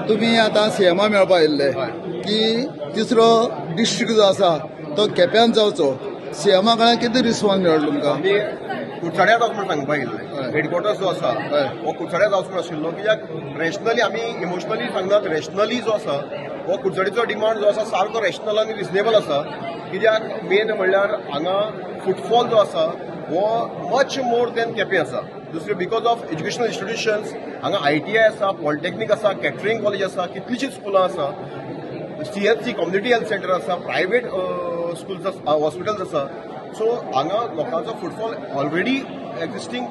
तुम्ही आता सीएमा मेळपा आयिल्ले की तिसरो डिस्ट्रिक्ट जो आसा तो केप्यां जावचो सीएमा कडल्यान कितें रिस्पॉन्स मेळ्ळो तुमकां? आमी कुडचड्यार वच म्हणून सांगपा येयल्ले हेडक्वॉर्टर्स जो आसा हो कुडचड्यार जावचो म्हणून आशिल्लो कित्याक रॅशनली आमी इमोशनली सांगनात रॅशनली जो आसा हो कुडचडेचो डिमांड जो आसा सारको रॅशनल आनी रिजनेबल आसा कित्याक मेन म्हणल्यार हांगा फुटफॉल जो आसा हो मच मोर दॅन केपें आसा दुसरें बिकॉज ऑफ एज्युकेशनल इन्स्टिट्यूशन्स हांगा ITI आसा पॉलिटेक्नीक आसा कॅटरिंग कॉलेज आसा कितलींशींच स्कुलां आसा CHC कम्युनिटी हेल्थ सेंटर आसा प्रायवेट स्कूल्स हॉस्पिटल्स आसा सो हांगा लोकांचो फुटफॉल ऑलरेडी एक्झिस्टींग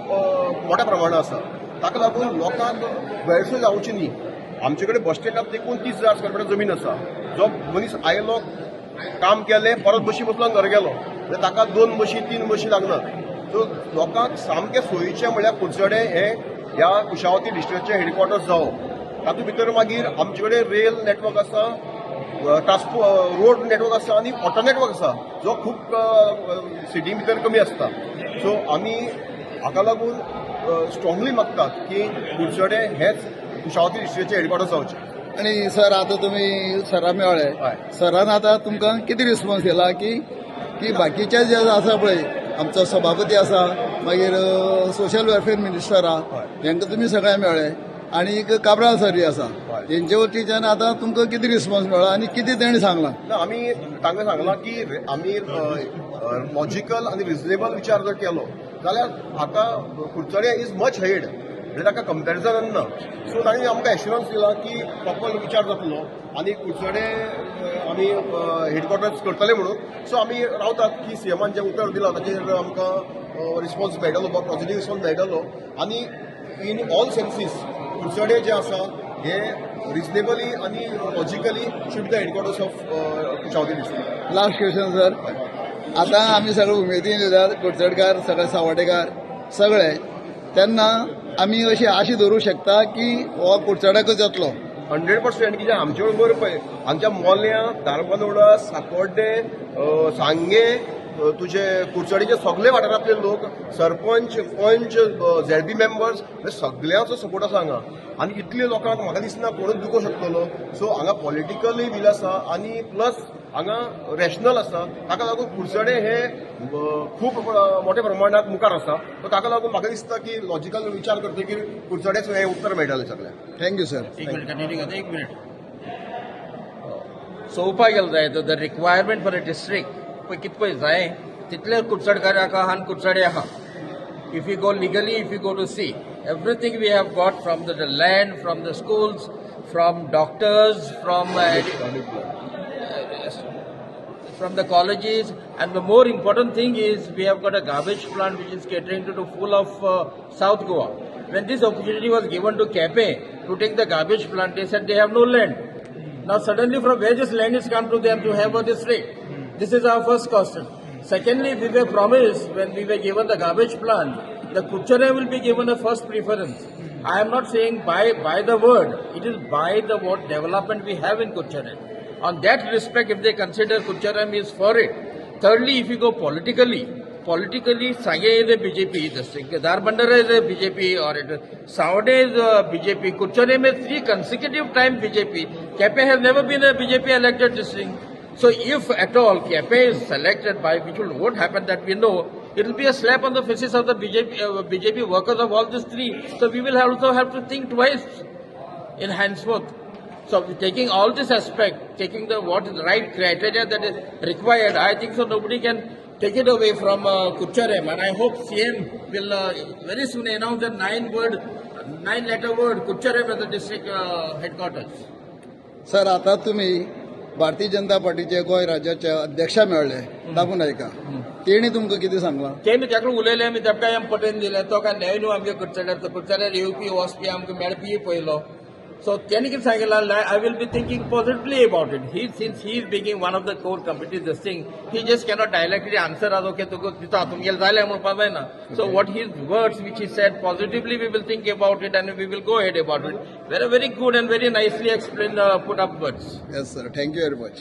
मोठ्या प्रमाणात आसा ताका लागून लोकांक गैरसोय जावची न्ही आमचे कडेन बस स्टँडार देखून 30,000 स्क्वेअर फीट जमीन आसा जो मनीस आयलो काम केलें परत बशी बसलो घर गेलो जाल्यार ताका 2 बशी 3 बशी लागनात सो लोकांक सामकें सोयीचें म्हणल्यार कुडचडे हे ह्या कुशावती डिस्ट्रिक्टचे हेडक्वॉर्टर्स जावप तातूंत भितर मागीर आमचे कडेन रेल नेटवर्क आसा रोड नेटवर्क आसा आनी वॉटर नेटवर्क आसा जो खूब सिटी भितर कमी आसता सो आमी हाका लागून स्ट्रॉंगली मागतात की कुडचडे हेच कुशावती डिस्ट्रिक्टचे हेडक्वॉर्टर्स जावचे आणि सर आता तुम्ही सरा मेळ्ळे सरान आता तुमकां कितें रिस्पॉन्स दिला की बाकीचे जे आसा पळय आमचो सभापती आसा मागीर सोशल वेलफेअर मिनिस्टर आहा हेंकां तुमी सगळे मेळ्ळे आणि एक काब्राल सरी आसा तेंचे वतीच्यान आता तुमकां कितें रिस्पॉन्स मेळ्ळो आणि कितें तेणी सांगलां? आमी तांकां सांगलां की आमी लॉजिकल आनी रिजनेबल विचार जर केलो जाल्यार हाका कुडचडे इज मच हेड म्हणजे ताका कंपॅरिजन ना सो तांणी आमकां एश्युरन्स दिला की प्रॉपर विचार जातलो आनी कुडचडे आमी हेडक्वॉर्टर्स करतले म्हणून सो आमी रावतात की सीएमान जें उतर दिलां ताचेर आमकां रिस्पॉन्स मेळटलो पॉझिटिव्ह रिस्पॉन्स मेळटलो आनी इन ऑल सेन्सीस कुडचडे जे आसा हे रिजनेबली आनी logically should the headquarters of Kushavati district. Last question sir आता आमी सगळे उमेदीन येतात कुडचडकार सगळे सावड्डेकार सगळे तेन्ना आमी अशी आशी धरूं शकता की हो कुडचड्याकच जातलो 100% कित्याक आमचे बरोबर पळय हांगच्या मोल्या धारबांदोडा सांकवाळे सांगे तुझे कुडचडेचे सगळे वाठारांतले लोक सरपंच पंच ZB मेंबर्स सगळ्यांचो सपोर्ट आसा हांगा आनी इतले लोकांक म्हाका दिसना कोणूच दुखो शकतलो सो हांगा पॉलिटिकली वील आसा आनी प्लस हांगा रॅशनल आसा ताका लागून कुडचडे हे खूब मोठ्या प्रमाणात मुखार आसा सो ताका लागून म्हाका दिसता की लॉजिकल विचार करतकीर कुडचडेच हें उत्तर मेळटलें सगळ्यांक. Thank you sir. एक मिनिट चोवपा गेलो जाय the requirement for a district पळय कितें पळय जाय तितले कुडचडकाराक आहा आनी कुडचडे आहा. If you go legally, if you go to see, everything we have got from the land, from the schools, from doctors, from the colleges, and the more important thing is we have got a garbage plant which is catering to the full of South Goa. When this opportunity was given to Cape to take the garbage plant, they said they have no land. Now suddenly from where this land is come to them to have a district? This is our first question. Secondly, we were promised when we were given the garbage plant, the Kuchare will be given a first preference. I am not saying by the word, it is by the what development we have in Kuchare. On that respect, if they consider Kucharam is for it. Thirdly, if you go politically, Sange is a BJP district, Darbandara is a BJP or Savade is a BJP, Kucharam is 3 consecutive times BJP. Kepe has never been a BJP elected district. So if at all Kepe is selected by which will what happen that we know, it will be a slap on the faces of the BJP workers of all these 3. So we will also have to think twice in henceforth. So taking all this aspect, taking the what is the right criteria that is required, I think so nobody can take it away from Kucharem, and I hope CM will very soon announce a 9-letter word Kucharem as the district headquarters. Sir आता तुम्ही भारतीय जनता पार्टीचे गोय राज्याचे अध्यक्ष मेळ्ळे दाबून नायका तेणी तुमकां कितें सांगलां? तेणी ताका उलयले आमी तेमकां पटोवन दिलें तो काय न्हय न्हू आमगे कुडचड्यार येवपी वचपी आमकां मेळपी पयलो सो तेणी कितें सांगिल्लें I will be thinking positively about it since he is being one of the core committees this thing he just cannot directly answer आज ओके तुका दिता तुमगेलें जालें म्हणपाक जायना so what his words which he said positively we will think about it आनी we will go ahead about it very good and very nicely explain put up words. Yes sir, thank you very much.